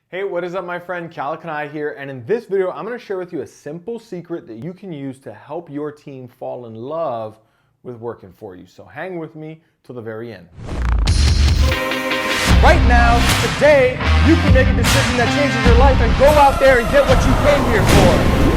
Hey, what is up, my friend? Keala Kanae here, and in this video, I'm going to share with you a simple secret that you can use to help your team fall in love with working for you. So hang with me till the very end. Right now, today, you can make a decision that changes your life and go out there and get what you came here for.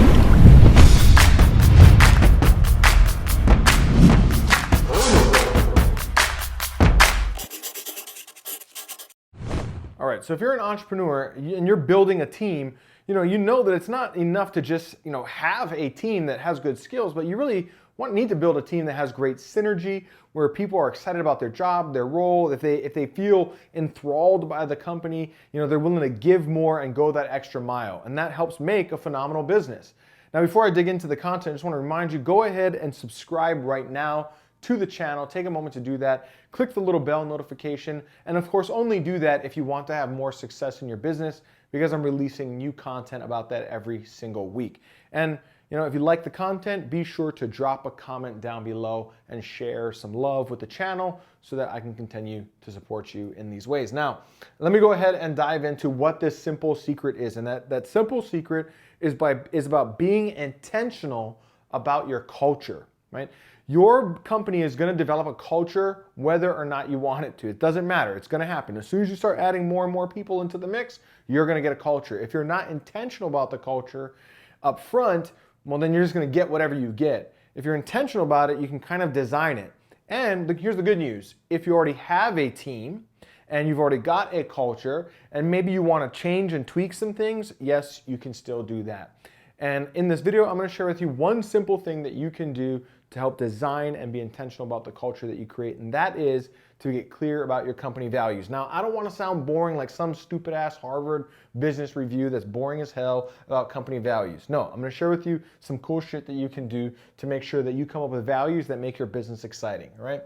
All right, so if you're an entrepreneur and you're building a team, you know that it's not enough to just, have a team that has good skills, but you really need to build a team that has great synergy, where people are excited about their job, their role. If they feel enthralled by the company, they're willing to give more and go that extra mile, and that helps make a phenomenal business. Now, before I dig into the content, I just want to remind you, go ahead and subscribe right now to the channel. Take a moment to do that. Click the little bell notification, and of course, only do that if you want to have more success in your business, because I'm releasing new content about that every single week. And if you like the content, be sure to drop a comment down below and share some love with the channel so that I can continue to support you in these ways. Now, let me go ahead and dive into what this simple secret is. And that simple secret is about being intentional about your culture, right? Your company is going to develop a culture whether or not you want it to. It doesn't matter. It's going to happen. As soon as you start adding more and more people into the mix, you're going to get a culture. If you're not intentional about the culture up front, well, then you're just going to get whatever you get. If you're intentional about it, you can kind of design it. And here's the good news. If you already have a team and you've already got a culture and maybe you want to change and tweak some things, yes, you can still do that. And in this video, I'm going to share with you one simple thing that you can do to help design and be intentional about the culture that you create, and that is to get clear about your company values. Now, I don't want to sound boring like some stupid ass Harvard business review that's boring as hell about company values. No, I'm going to share with you some cool shit that you can do to make sure that you come up with values that make your business exciting, all right?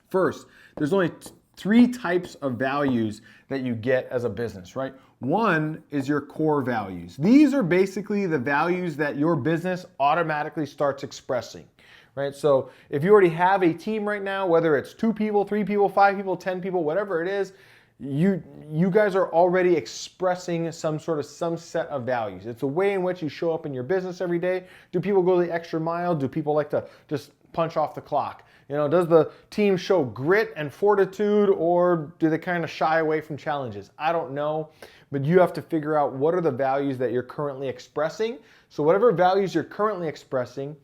First, there's only three types of values that you get as a business, right? One is your core values. These are basically the values that your business automatically starts expressing, right? So if you already have a team right now, whether it's 2 people, 3 people, 5 people, 10 people, whatever it is, you guys are already expressing some set of values. It's a way in which you show up in your business every day. Do people go the extra mile? Do people like to just punch off the clock? Does the team show grit and fortitude, or do they kind of shy away from challenges? I don't know, but you have to figure out what are the values that you're currently expressing. So whatever values you're currently expressing,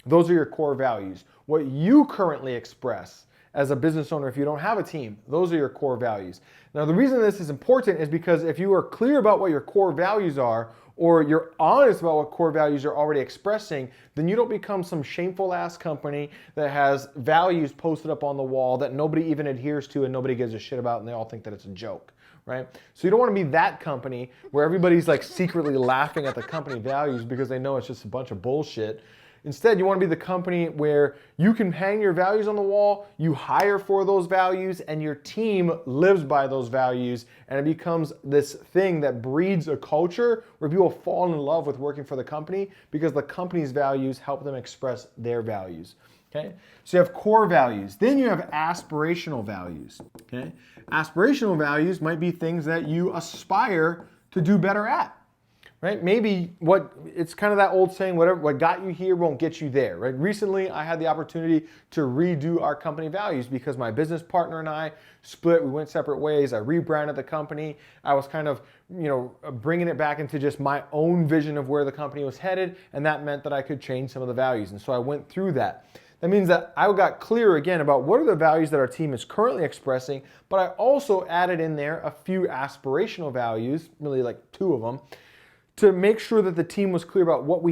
those are your core values. What you currently express as a business owner, if you don't have a team, those are your core values. Now, the reason this is important is because if you are clear about what your core values are, or you're honest about what core values you're already expressing, then you don't become some shameful ass company that has values posted up on the wall that nobody even adheres to and nobody gives a shit about, and they all think that it's a joke, right? So you don't want to be that company where everybody's like secretly laughing at the company values because they know it's just a bunch of bullshit. Instead, you want to be the company where you can hang your values on the wall, you hire for those values, and your team lives by those values, and it becomes this thing that breeds a culture where people fall in love with working for the company because the company's values help them express their values. Okay? So you have core values. Then you have aspirational values. Okay? Aspirational values might be things that you aspire to do better at. Right? Maybe it's kind of that old saying, what got you here won't get you there, right? Recently, I had the opportunity to redo our company values because my business partner and I split. We went separate ways. I rebranded the company. I was kind of, bringing it back into just my own vision of where the company was headed, and that meant that I could change some of the values. And so I went through that. That means that I got clear again about what are the values that our team is currently expressing, but I also added in there a few aspirational values, really like 2 of them, to make sure that the team was clear about what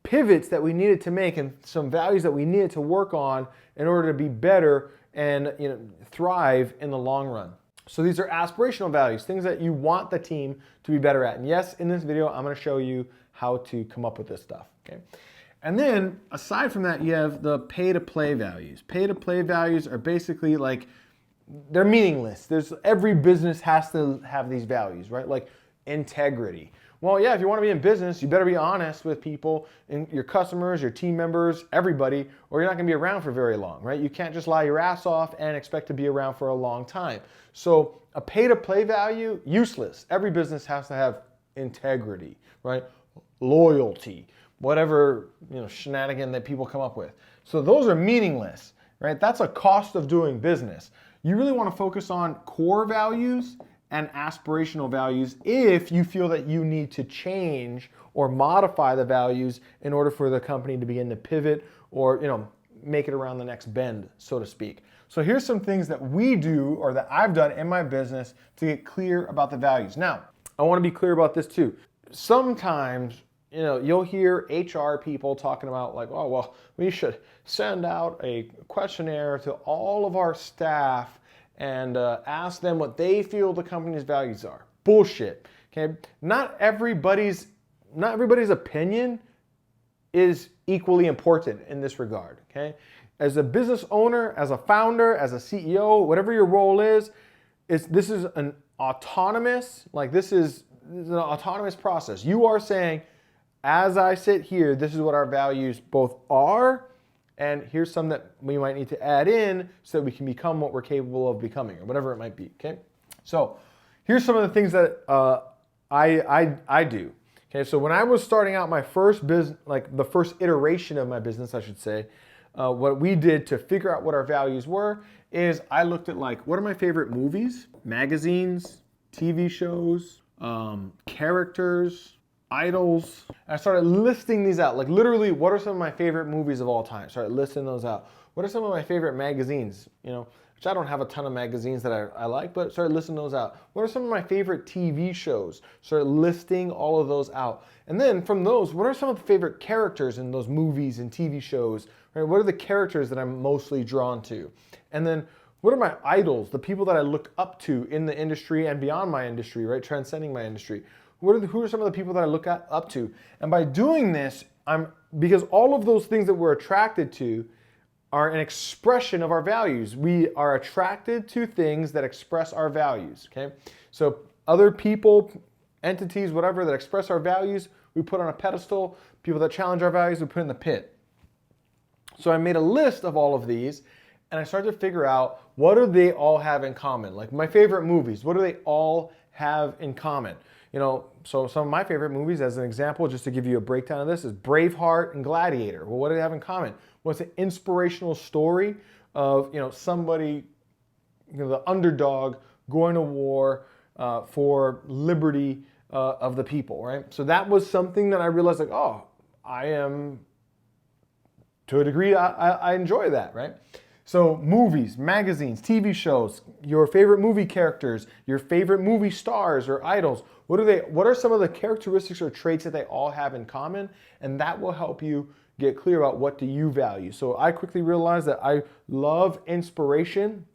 pivots that we needed to make and some values that we needed to work on in order to be better and thrive in the long run. So these are aspirational values, things that you want the team to be better at. And yes, in this video, I'm going to show you how to come up with this stuff. Okay. And then aside from that, you have the pay-to-play values. Pay-to-play values are basically like, they're meaningless. Every business has to have these values, right? Like integrity. Well, yeah, if you want to be in business, you better be honest with people, and your customers, your team members, everybody, or you're not going to be around for very long, right? You can't just lie your ass off and expect to be around for a long time. So A pay-to-play value, useless. Every business has to have integrity, right? Loyalty, whatever shenanigan that people come up with. So those are meaningless, right? That's a cost of doing business. You really want to focus on core values and aspirational values if you feel that you need to change or modify the values in order for the company to begin to pivot or make it around the next bend, so to speak. So here's some things that we do or that I've done in my business to get clear about the values. Now, I want to be clear about this too. Sometimes you'll hear HR people talking about like, oh, well, we should send out a questionnaire to all of our staff and ask them what they feel the company's values are. Bullshit. Okay, not everybody's opinion is equally important in this regard. Okay, as a business owner, as a founder, as a CEO, whatever your role is this is an autonomous process. You are saying, as I sit here, this is what our values both are, and here's some that we might need to add in so that we can become what we're capable of becoming, or whatever it might be, okay? So here's some of the things that I do. Okay, so when I was starting out my first business, like the first iteration of my business, I should say, what we did to figure out what our values were is I looked at like, what are my favorite movies, magazines, TV shows, characters, idols. I started listing these out, like literally, what are some of my favorite movies of all time? Started listing those out. What are some of my favorite magazines? Which I don't have a ton of magazines that I like, but started listing those out. What are some of my favorite TV shows? Started listing all of those out. And then from those, what are some of the favorite characters in those movies and TV shows? Right? What are the characters that I'm mostly drawn to? And then what are my idols, the people that I look up to in the industry and beyond my industry, right? Transcending my industry. Who are some of the people that I look up to? And by doing this, because all of those things that we're attracted to are an expression of our values. We are attracted to things that express our values, okay? So other people, entities, whatever, that express our values, we put on a pedestal. People that challenge our values, we put in the pit. So I made a list of all of these, and I started to figure out, what do they all have in common? Like my favorite movies, what do they all have in common? So some of my favorite movies, as an example, just to give you a breakdown of this, is Braveheart and Gladiator. Well, what do they have in common? Well, it's an inspirational story of somebody, the underdog going to war for liberty of the people, right? So that was something that I realized, like, oh, I am, to a degree, I enjoy that, right? So movies, magazines, TV shows, your favorite movie characters, your favorite movie stars or idols, what are some of the characteristics or traits that they all have in common? And that will help you get clear about what do you value. So I quickly realized that I love inspiration.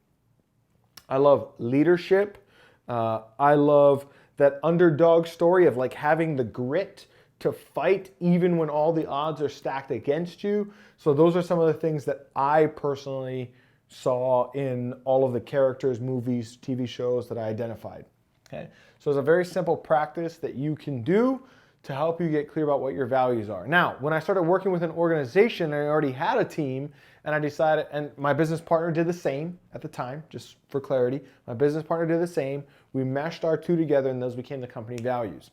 I love leadership. I love that underdog story of like having the grit to fight even when all the odds are stacked against you. So those are some of the things that I personally saw in all of the characters, movies, TV shows that I identified. Okay? So it's a very simple practice that you can do to help you get clear about what your values are. Now, when I started working with an organization, I already had a team, and I decided, and my business partner did the same at the time, just for clarity. My business partner did the same. We meshed our two together, and those became the company values.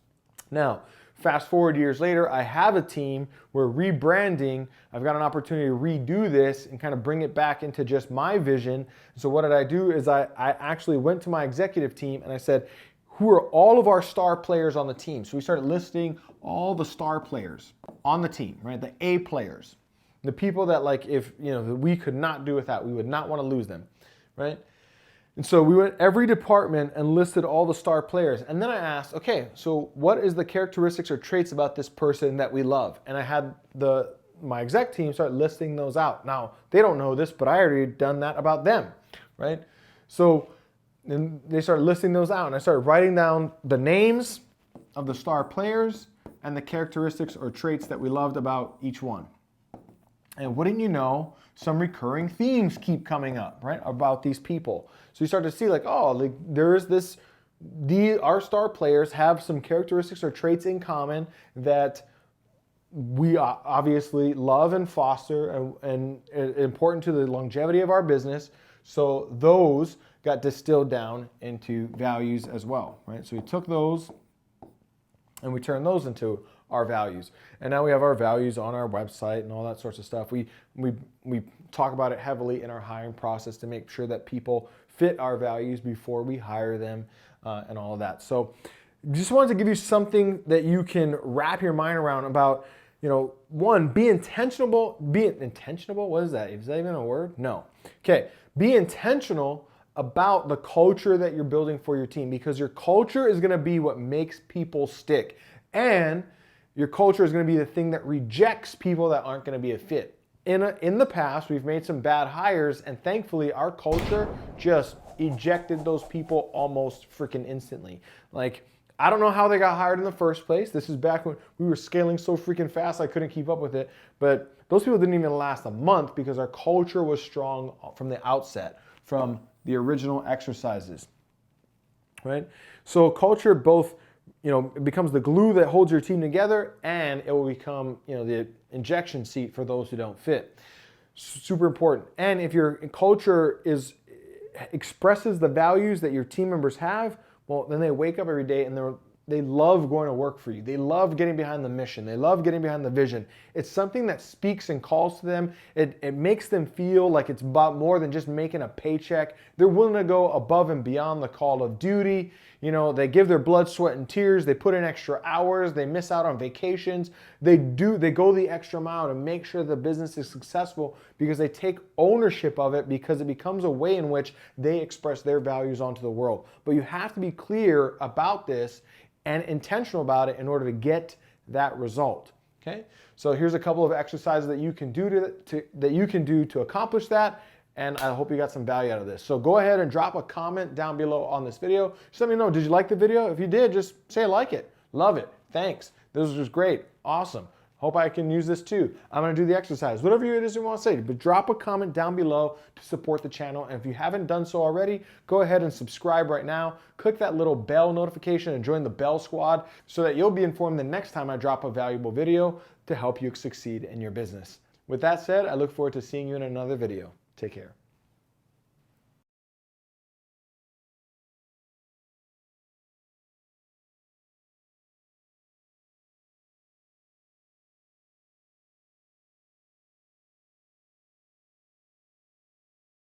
Now, fast forward years later, I have a team. We're rebranding. I've got an opportunity to redo this and kind of bring it back into just my vision. So what did I do is I actually went to my executive team and I said, who are all of our star players on the team? So we started listing all the star players on the team, right? The A players, the people that like, if we could not do without, we would not want to lose them, right? And so we went every department and listed all the star players. And then I asked, okay, so what is the characteristics or traits about this person that we love? And I had my exec team start listing those out. Now, they don't know this, but I already done that about them, right? So then they started listing those out, and I started writing down the names of the star players and the characteristics or traits that we loved about each one. And wouldn't you know, some recurring themes keep coming up, right, about these people. So you start to see like, oh, like there is this, our star players have some characteristics or traits in common that we obviously love and foster and important to the longevity of our business. So those got distilled down into values as well, right? So we took those and we turned those into our values. And now we have our values on our website and all that sorts of stuff. We talk about it heavily in our hiring process to make sure that people fit our values before we hire them and all of that. So just wanted to give you something that you can wrap your mind around about, one, be intentional. Be intentional? What is that? Is that even a word? No. Okay. Be intentional about the culture that you're building for your team, because your culture is going to be what makes people stick. And your culture is going to be the thing that rejects people that aren't going to be a fit. In the past, we've made some bad hires, and thankfully our culture just ejected those people almost freaking instantly. Like, I don't know how they got hired in the first place. This is back when we were scaling so freaking fast I couldn't keep up with it. But those people didn't even last a month because our culture was strong from the outset, from the original exercises, right? So culture both, it becomes the glue that holds your team together, and it will become, the injection seat for those who don't fit. Super important. And if your culture expresses the values that your team members have, well, then they wake up every day and they love going to work for you. They love getting behind the mission. They love getting behind the vision. It's something that speaks and calls to them. It makes them feel like it's about more than just making a paycheck. They're willing to go above and beyond the call of duty. They give their blood, sweat, and tears. They put in extra hours. They miss out on vacations. They go the extra mile to make sure the business is successful because they take ownership of it, because it becomes a way in which they express their values onto the world. But you have to be clear about this and intentional about it in order to get that result. Okay? So here's a couple of exercises that you can do to accomplish that. And I hope you got some value out of this. So go ahead and drop a comment down below on this video. Just let me know, did you like the video? If you did, just say I like it. Love it. Thanks. This was just great. Awesome. Hope I can use this too. I'm going to do the exercise. Whatever it is you want to say, but drop a comment down below to support the channel. And if you haven't done so already, go ahead and subscribe right now. Click that little bell notification and join the Bell Squad so that you'll be informed the next time I drop a valuable video to help you succeed in your business. With that said, I look forward to seeing you in another video. Take care.